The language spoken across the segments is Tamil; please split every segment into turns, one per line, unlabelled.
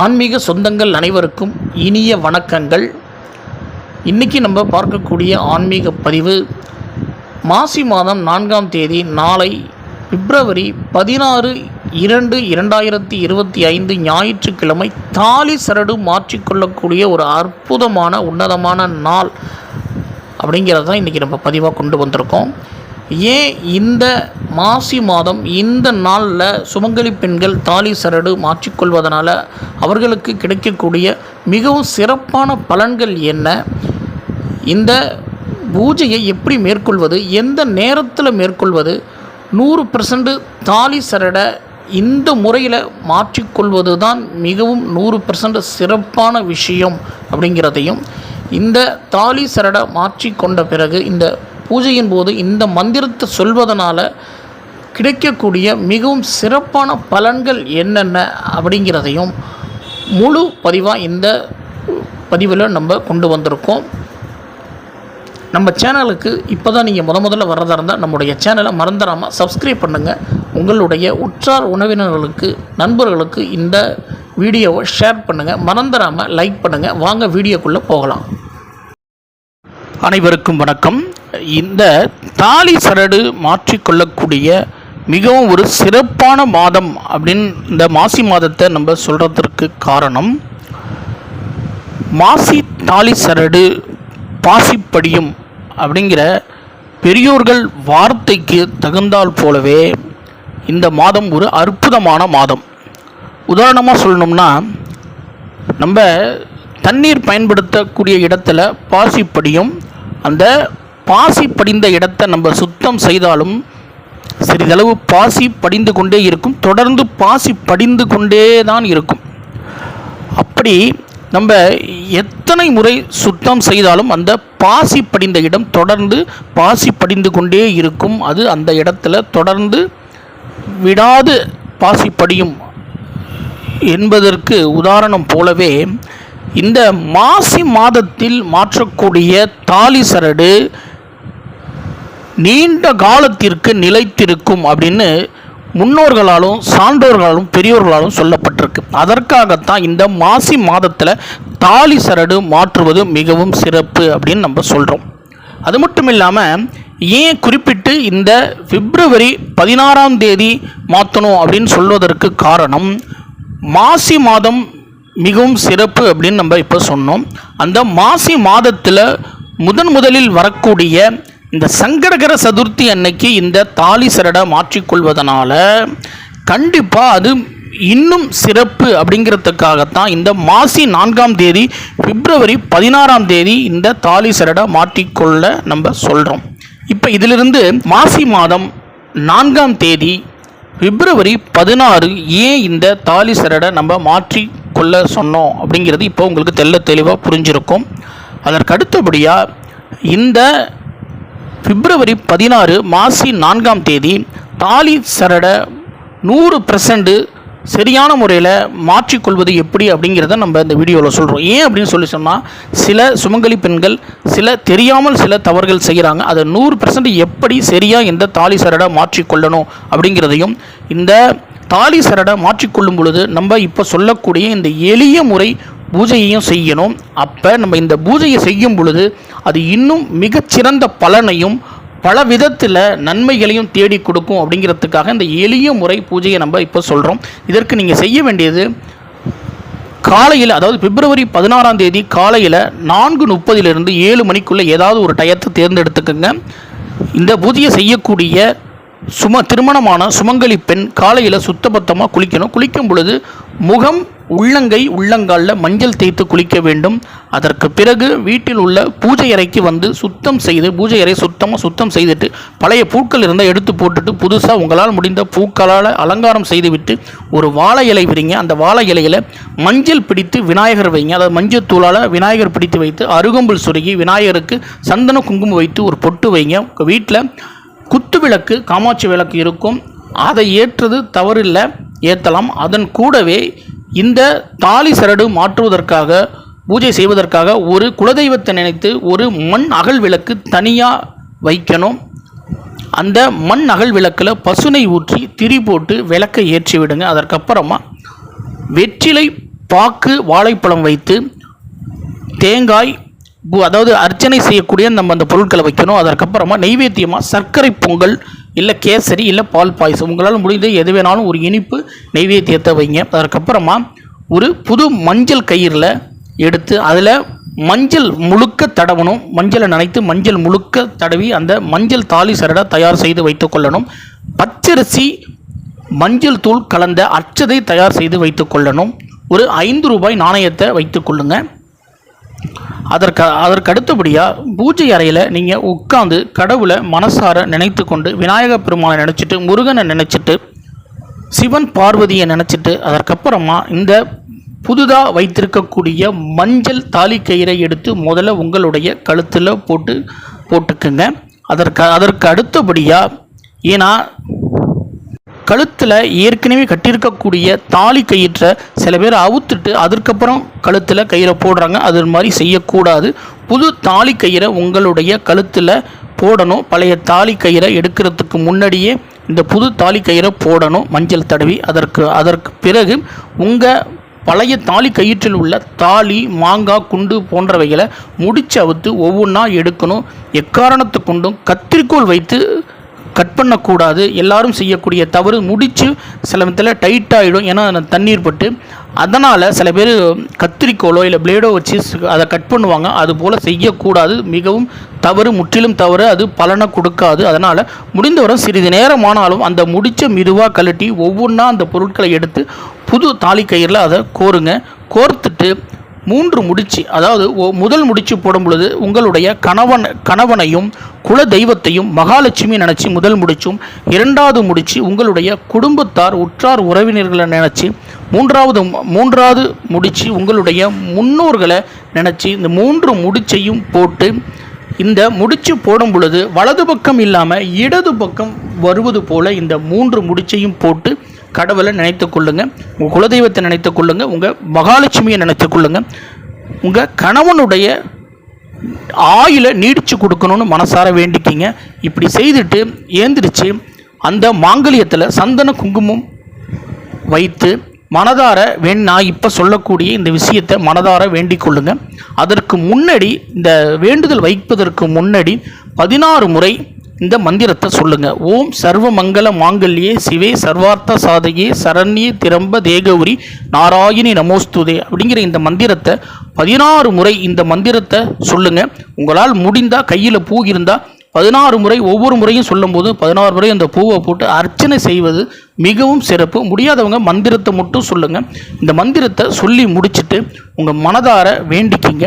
ஆன்மீக சொந்தங்கள் அனைவருக்கும் இனிய வணக்கங்கள். இன்றைக்கி நம்ம பார்க்கக்கூடிய ஆன்மீக பதிவு மாசி மாதம் 4ஆம் தேதி நாளை பிப்ரவரி 16/2/2025 ஞாயிற்றுக்கிழமை தாலி சரடு மாற்றிக்கொள்ளக்கூடிய ஒரு அற்புதமான உன்னதமான நாள் அப்படிங்கிறது தான் இன்றைக்கி நம்ம பதிவாக கொண்டு வந்திருக்கோம். ஏன் இந்த மாசி மாதம் இந்த நாளில் சுமங்கலி பெண்கள் தாலி சரடு மாற்றிக்கொள்வதனால அவர்களுக்கு கிடைக்கக்கூடிய மிகவும் சிறப்பான பலன்கள் என்ன, இந்த பூஜையை எப்படி மேற்கொள்வது, எந்த நேரத்தில் மேற்கொள்வது, 100% தாலி சரடை இந்த முறையில் மாற்றிக்கொள்வது தான் மிகவும் 100% சிறப்பான விஷயம் அப்படிங்கிறதையும், இந்த தாலி சரடை மாற்றிக்கொண்ட பிறகு இந்த பூஜையின் போது இந்த மந்திரத்தை சொல்வதனால கிடைக்கக்கூடிய மிகவும் சிறப்பான பலன்கள் என்னென்ன அப்படிங்கிறதையும் முழு பதிவாக இந்த பதிவில் நம்ம கொண்டு வந்திருக்கோம். நம்ம சேனலுக்கு இப்போ தான் நீங்கள் முதல்ல வர்றதா இருந்தால் நம்முடைய சேனலை மறந்துடாமல் சப்ஸ்கிரைப் பண்ணுங்கள். உங்களுடைய உற்றார் உறவினர்களுக்கு நண்பர்களுக்கு இந்த வீடியோவை ஷேர் பண்ணுங்கள். மறந்துடாமல் லைக் பண்ணுங்கள். வாங்க வீடியோக்குள்ளே போகலாம். அனைவருக்கும் வணக்கம். இந்த தாலி சரடு மாற்றிக்கொள்ளக்கூடிய மிகவும் ஒரு சிறப்பான மாதம் அப்படின்னு இந்த மாசி மாதத்தை நம்ம சொல்கிறதுக்கு காரணம், மாசி தாலி சரடு பாசிப்படியும் அப்படிங்கிற பெரியோர்கள் வார்த்தைக்கு தகுந்தால் போலவே இந்த மாதம் ஒரு அற்புதமான மாதம். உதாரணமாக சொல்லணும்னா, நம்ம தண்ணீர் பயன்படுத்தக்கூடிய இடத்துல பாசிப்படியும், அந்த பாசி படிந்த இடத்தை நம்ம சுத்தம் செய்தாலும் சிறிதளவு பாசி படிந்து கொண்டே இருக்கும், தொடர்ந்து பாசி படிந்து கொண்டே தான் இருக்கும். அப்படி நம்ம எத்தனை முறை சுத்தம் செய்தாலும் அந்த பாசி படிந்த இடம் தொடர்ந்து பாசி படிந்து கொண்டே இருக்கும். அது அந்த இடத்துல தொடர்ந்து விடாது பாசி படியும் என்பதற்கு உதாரணம் போலவே இந்த மாசி மாதத்தில் மாற்றக்கூடிய தாலி சரடு நீண்ட காலத்திற்கு நிலைத்திருக்கும் அப்படின்னு முன்னோர்களாலும் சான்றோர்களாலும் பெரியோர்களாலும் சொல்லப்பட்டிருக்கு. அதற்காகத்தான் இந்த மாசி மாதத்தில் தாலி சரடு மாற்றுவது மிகவும் சிறப்பு அப்படின்னு நம்ம சொல்கிறோம். அது மட்டும் இல்லாமல் ஏன் குறிப்பிட்டு இந்த பிப்ரவரி 16ஆம் தேதி மாற்றணும் அப்படின்னு சொல்வதற்கு காரணம், மாசி மாதம் மிகவும் சிறப்பு அப்படின்னு நம்ம இப்போ சொன்னோம். அந்த மாசி மாதத்தில் முதலில் வரக்கூடிய இந்த சங்கடகர சதுர்த்தி அன்னைக்கு இந்த தாலி சரடை மாற்றிக்கொள்வதனால கண்டிப்பாக அது இன்னும் சிறப்பு அப்படிங்கிறதுக்காகத்தான் இந்த மாசி 4ஆம் தேதி பிப்ரவரி 16ஆம் தேதி இந்த தாலி சரடை மாற்றிக்கொள்ள நம்ம சொல்கிறோம். இப்போ இதிலிருந்து மாசி மாதம் 4ஆம் தேதி பிப்ரவரி 16 ஏன் இந்த தாலி சரடை நம்ம மாற்றிக்கொள்ள சொன்னோம் அப்படிங்கிறது இப்போ உங்களுக்கு தெளிவாக புரிஞ்சிருக்கும். அதற்கு அடுத்தபடியாக இந்த பிப்ரவரி 16 மாசி 4ஆம் தேதி தாலி சரடை 100% சரியான முறையில் மாற்றிக்கொள்வது எப்படி அப்படிங்கிறத நம்ம இந்த வீடியோவில் சொல்கிறோம். ஏன் அப்படின்னு சொன்னால், சில சுமங்கலி பெண்கள் தெரியாமல் சில தவறுகள் செய்கிறாங்க. அதை 100% எப்படி சரியாக இந்த தாலி சரடை மாற்றிக்கொள்ளணும் அப்படிங்கிறதையும், இந்த தாலி சரடை மாற்றிக்கொள்ளும் பொழுது நம்ம இப்போ சொல்லக்கூடிய இந்த எளிய முறை பூஜையையும் செய்யணும். அப்போ நம்ம இந்த பூஜையை செய்யும் பொழுது அது இன்னும் மிகச்சிறந்த பலனையும் பல விதத்தில் நன்மைகளையும் தேடி கொடுக்கும் அப்படிங்கிறதுக்காக இந்த எளிய முறை பூஜையை நம்ம இப்போ சொல்கிறோம். இதற்கு நீங்கள் செய்ய வேண்டியது, காலையில், அதாவது பிப்ரவரி 16ஆம் தேதி காலையில் 4:30 7 மணிக்குள்ளே ஏதாவது ஒரு டயத்தை தேர்ந்தெடுத்துக்கோங்க. இந்த பூஜையை செய்யக்கூடிய திருமணமான சுமங்கலி பெண் காலையில் சுத்தபத்தமாக குளிக்கணும். குளிக்கும் பொழுது முகம், உள்ளங்கை, உள்ளங்காலில் மஞ்சள் தேய்த்து குளிக்க வேண்டும். அதற்கு பிறகு வீட்டில் உள்ள பூஜை அறைக்கு வந்து சுத்தம் செய்து, பூஜை அறை சுத்தம் செய்துட்டு பழைய பூக்கள் இருந்தால் எடுத்து போட்டுட்டு புதுசாக உங்களால் முடிந்த பூக்களால் அலங்காரம் செய்துவிட்டு ஒரு வாழை இலை விரிங்க. அந்த வாழை இலையில் மஞ்சள் பிடித்து விநாயகர் வைங்க. அதாவது மஞ்சள் தூளால் விநாயகர் பிடித்து வைத்து அருகம்புல் சொருகி விநாயகருக்கு சந்தன குங்குமம் வைத்து ஒரு பொட்டு வைங்க. வீட்டில் குத்து விளக்கு, காமாட்சி விளக்கு இருக்கும், அதை ஏற்றது தவறில்லை, ஏற்றலாம். அதன் கூடவே இந்த தாலி சரடு மாற்றுவதற்காக, பூஜை செய்வதற்காக ஒரு குலதெய்வத்தை நினைத்து ஒரு மண் அகல் விளக்கு தனியாக வைக்கணும். அந்த மண் அகல் விளக்கில் பசுனை ஊற்றி திரி போட்டு விளக்கை ஏற்றி விடுங்க. அதற்கப்புறமா வெற்றிலை பாக்கு வாழைப்பழம் வைத்து தேங்காய் அதாவது அர்ச்சனை செய்யக்கூடிய நம்ம அந்த பொருட்களை வைக்கணும். அதற்கப்புறமா நெய்வேத்தியமாக சர்க்கரை பொங்கல் இல்லை கேசரி இல்லை பால் பாயசம் உங்களால் முடிந்த எது வேணாலும் ஒரு இனிப்பு நெய்வேத்தியத்தை வைங்க. அதற்கப்புறமா ஒரு புது மஞ்சள் கயிறில் எடுத்து அதில் மஞ்சள் முழுக்க தடவணும். மஞ்சளை நனைத்து மஞ்சள் முழுக்க தடவி அந்த மஞ்சள் தாலி சரடை தயார் செய்து வைத்து கொள்ளணும். பச்சரிசி மஞ்சள் தூள் கலந்த அச்சதை தயார் செய்து வைத்து கொள்ளணும். ஒரு 5 ரூபாய் நாணயத்தை வைத்து கொள்ளுங்க. அதற்கு அடுத்தபடியாக பூஜை அறையில் நீங்கள் உட்காந்து கடவுளை மனசார நினைத்து கொண்டு விநாயகர் பெருமானை நினச்சிட்டு முருகனை நினச்சிட்டு சிவன் பார்வதியை நினச்சிட்டு அதற்கப்புறமா இந்த புதுதாக வைத்திருக்கக்கூடிய மஞ்சள் தாலி கயிறை எடுத்து முதல்ல உங்களுடைய கழுத்தில் போட்டுக்குங்க. அதற்கு அடுத்தபடியாக ஏன்னா கழுத்தில் ஏற்கனவே கட்டியிருக்கக்கூடிய தாலி கயிற்றை சில பேர் அவுத்துட்டு அதற்கப்புறம் கழுத்தில் கயிறை போடுறாங்க. அது மாதிரி செய்யக்கூடாது. புது தாலி கயிறை உங்களுடைய கழுத்தில் போடணும். பழைய தாலி கயிறை எடுக்கிறதுக்கு முன்னாடியே இந்த புது தாலி கயிறை போடணும் மஞ்சள் தடவி. அதற்கு பிறகு உங்கள் பழைய தாலி கயிற்றில் உள்ள தாலி மாங்காய் குண்டு போன்றவைகளை முடிச்சு அவுத்து ஒவ்வொன்றா எடுக்கணும். எக்காரணத்தை கொண்டும் கத்திரிக்கோள் வைத்து கட் பண்ணக்கூடாது. எல்லாரும் செய்யக்கூடிய தவறு முடிச்சு சில விதத்தில் டைட்டாகிடும். ஏன்னா தண்ணீர் பட்டு அதனால் சில பேர் கத்திரிக்கோளோ இல்லை பிளேடோ வச்சு அதை கட் பண்ணுவாங்க. அதுபோல் செய்யக்கூடாது. மிகவும் தவறு, முற்றிலும் தவறு. அது பலனை கொடுக்காது. அதனால் முடிந்தவரை சிறிது நேரமானாலும் அந்த முடிச்ச மெதுவாக கழட்டி ஒவ்வொன்றா அந்த பொருட்களை எடுத்து புது தாலி கயிறில் அதை கோர்த்துட்டு 3 முடிச்சு, அதாவது முதல் முடிச்சு போடும் பொழுது உங்களுடைய கணவனையும் குல தெய்வத்தையும் மகாலட்சுமி நினச்சி முதல் முடிச்சும், 2வது முடிச்சு உங்களுடைய குடும்பத்தார் உற்றார் உறவினர்களை நினச்சி, மூன்றாவது முடிச்சு உங்களுடைய முன்னோர்களை நினச்சி இந்த 3 முடிச்சையும் போட்டு இந்த முடிச்சு போடும் பொழுது வலது பக்கம் இல்லாமல் இடது பக்கம் வருவது போல் இந்த 3 முடிச்சையும் போட்டு கடவுளை நினைத்து கொள்ளுங்க. உங்கள் குலதெய்வத்தை நினைத்து கொள்ளுங்க. உங்கள் மகாலட்சுமியை நினைத்து கொள்ளுங்க. உங்கள் கணவனுடைய ஆயுளை நீடிச்சு கொடுக்கணும்னு மனசார வேண்டிக்கிங்க. இப்படி செய்துட்டு ஏந்திரிச்சு அந்த மாங்கல்யத்தில் சந்தன குங்குமம் வைத்து மனதார நான் இப்போ சொல்லக்கூடிய இந்த விஷயத்தை மனதார வேண்டிக் கொள்ளுங்க. அதற்கு முன்னாடி இந்த வேண்டுதல் வைப்பதற்கு முன்னாடி 16 முறை இந்த மந்திரத்தை சொல்லுங்க. ஓம் சர்வ மங்கள மாங்கல்யே சிவே சர்வார்த்த சாதையே சரண்யே திரம்ப தேகௌரி நாராயணி நமோஸ்துதே அப்படிங்கிற இந்த மந்திரத்தை 16 முறை இந்த மந்திரத்தை சொல்லுங்க. உங்களால் முடிந்தால் கையில் பூ இருந்தால் 16 முறை ஒவ்வொரு முறையும் சொல்லும்போது 16 முறை அந்த பூவை போட்டு அர்ச்சனை செய்வது மிகவும் சிறப்பு. முடியாதவங்க மந்திரத்தை மட்டும் சொல்லுங்கள். இந்த மந்திரத்தை சொல்லி முடிச்சுட்டு உங்கள் மனதார வேண்டிக்கிங்க.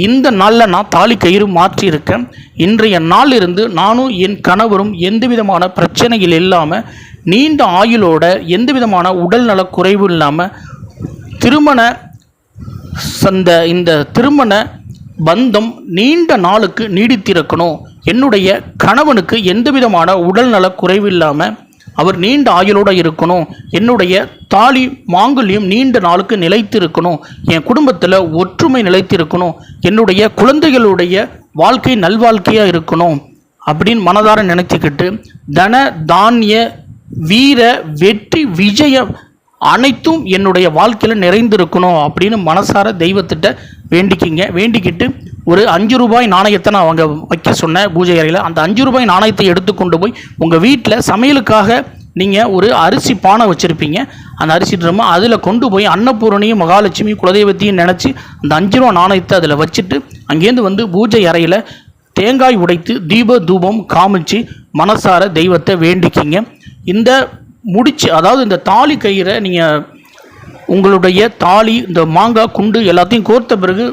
இந்த நாளில் நான் தாலி கயிறு மாற்றியிருக்கேன். இன்றைய நாளிலிருந்து நானும் என் கணவரும் எந்த விதமான பிரச்சனைகள் இல்லாமல் நீண்ட ஆயுளோட எந்த விதமான உடல்நல குறைவு இல்லாமல் இந்த திருமண பந்தம் நீண்ட நாளுக்கு நீடித்திருக்கணும். என்னுடைய கணவனுக்கு எந்த விதமான உடல்நல குறைவு இல்லாமல் அவர் நீண்ட ஆயுளோடு இருக்கணும். என்னுடைய தாலி மாங்கல்யம் நீண்ட நாளுக்கு நிலைத்திருக்கணும். என் குடும்பத்தில் ஒற்றுமை நிலைத்திருக்கணும். என்னுடைய குழந்தைகளுடைய வாழ்க்கை நல்வாழ்க்கையாக இருக்கணும் அப்படின்னு மனதார நினைச்சுக்கிட்டு தன தானிய வீர வெற்றி விஜயம் அனைத்தும் என்னுடைய வாழ்க்கையில் நிறைந்திருக்கணும் அப்படின்னு மனசார தெய்வத்திட்ட வேண்டிக்கிட்டு ஒரு 5 ரூபாய் நாணயத்தை நான் அவங்க வைக்க சொன்னேன் பூஜை அறையில். அந்த 5 ரூபாய் நாணயத்தை எடுத்துக்கொண்டு போய் உங்கள் வீட்டில் சமையலுக்காக நீங்கள் ஒரு அரிசி பானை வச்சுருப்பீங்க. அந்த அரிசி ட்ரம்மை அதில் கொண்டு போய் அன்னபூரணியும் மகாலட்சுமி குலதெய்வத்தையும் நினச்சி அந்த 5 ரூபா நாணயத்தை அதில் வச்சுட்டு அங்கேருந்து பூஜை அறையில் தேங்காய் உடைத்து தீப தூபம் காமிச்சு மனசார தெய்வத்தை வேண்டிக்கிங்க. இந்த முடிச்சு, அதாவது இந்த தாலி கயிறை நீங்கள் உங்களுடைய தாலி இந்த மாங்காய் குண்டு எல்லாத்தையும் கோர்த்த பிறகு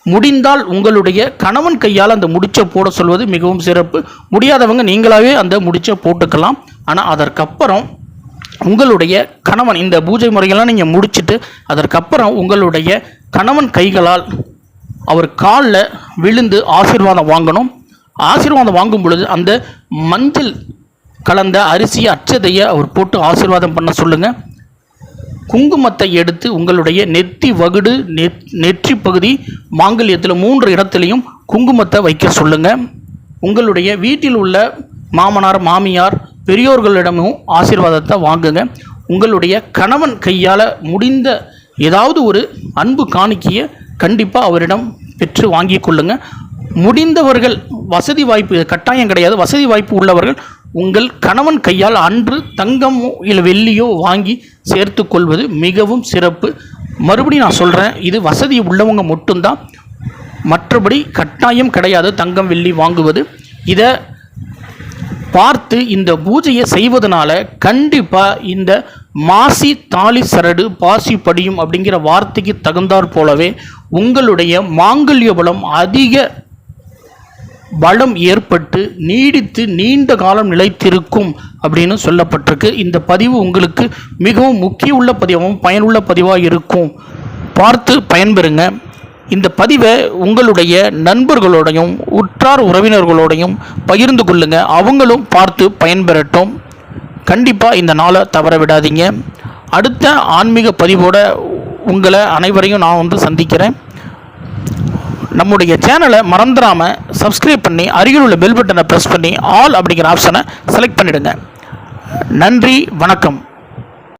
முடிந்தால் உங்களுடைய கணவன் கையால் அந்த முடிச்சை போட சொல்வது மிகவும் சிறப்பு. முடியாதவங்க நீங்களாகவே அந்த முடிச்சை போட்டுக்கலாம். ஆனால் அதற்கப்புறம் உங்களுடைய கணவன் இந்த பூஜை முறைகள்லாம் நீங்கள் முடிச்சுட்டு அதற்கப்புறம் உங்களுடைய கணவன் கைகளால் அவர் காலில் விழுந்து ஆசீர்வாதம் வாங்கணும். ஆசீர்வாதம் வாங்கும் பொழுது அந்த மஞ்சள் கலந்த அரிசி அச்சதையை அவர் போட்டு ஆசீர்வாதம் பண்ண சொல்லுங்கள். குங்குமத்தை எடுத்து உங்களுடைய நெற்றி வகுடு நெற்றி பகுதி மாங்கல்யத்தில் 3 இடத்துலையும் குங்குமத்தை வைக்க சொல்லுங்கள். உங்களுடைய வீட்டில் உள்ள மாமனார் மாமியார் பெரியோர்களிடமும் ஆசீர்வாதத்தை வாங்குங்க. உங்களுடைய கணவன் கையால் முடிந்த ஏதாவது ஒரு அன்பு காணிக்கையை கண்டிப்பாக அவரிடம் பெற்று வாங்கி கொள்ளுங்கள். முடிந்தவர்கள், வசதி வாய்ப்பு கட்டாயம் கிடையாது, வசதி வாய்ப்பு உள்ளவர்கள் உங்கள் கணவன் கையால் அன்று தங்கமோ இல்லை வெள்ளியோ வாங்கி சேர்த்து கொள்வது மிகவும் சிறப்பு. மறுபடியும் நான் சொல்கிறேன், இது வசதி உள்ளவங்க மட்டும்தான், மற்றபடி கட்டாயம் கிடையாது தங்கம் வெள்ளி வாங்குவது. இதை பார்த்து இந்த பூஜையை செய்வதனால கண்டிப்பாக இந்த மாசி தாலி சரடு பாசி படியும் அப்படிங்கிற வார்த்தைக்கு தகுந்தாற் போலவே உங்களுடைய மாங்கல்ய பலம் அதிக பலம் ஏற்பட்டு நீடித்து நீண்ட காலம் நிலைத்திருக்கும் அப்படின்னு சொல்லப்பட்டிருக்கு. இந்த பதிவு உங்களுக்கு மிகவும் முக்கிய உள்ள பதிவாகவும் பயனுள்ள பதிவாக இருக்கும். பார்த்து பயன்பெறுங்க. இந்த பதிவை உங்களுடைய நண்பர்களோடையும் உற்றார் உறவினர்களோடையும் பகிர்ந்து கொள்ளுங்க, அவங்களும் பார்த்து பயன்பெறட்டும். கண்டிப்பாக இந்த நாளை தவற விடாதீங்க. அடுத்த ஆன்மீக பதிவோட உங்களை அனைவரையும் நான் சந்திக்கிறேன். நம்முடைய சேனலை மறந்துடாமல் சப்ஸ்கிரைப் பண்ணி அருகில் உள்ள பெல் பட்டனை ப்ரெஸ் பண்ணி ஆல் அப்படிங்கிற ஆப்ஷனை செலக்ட் பண்ணிவிடுங்க. நன்றி, வணக்கம்.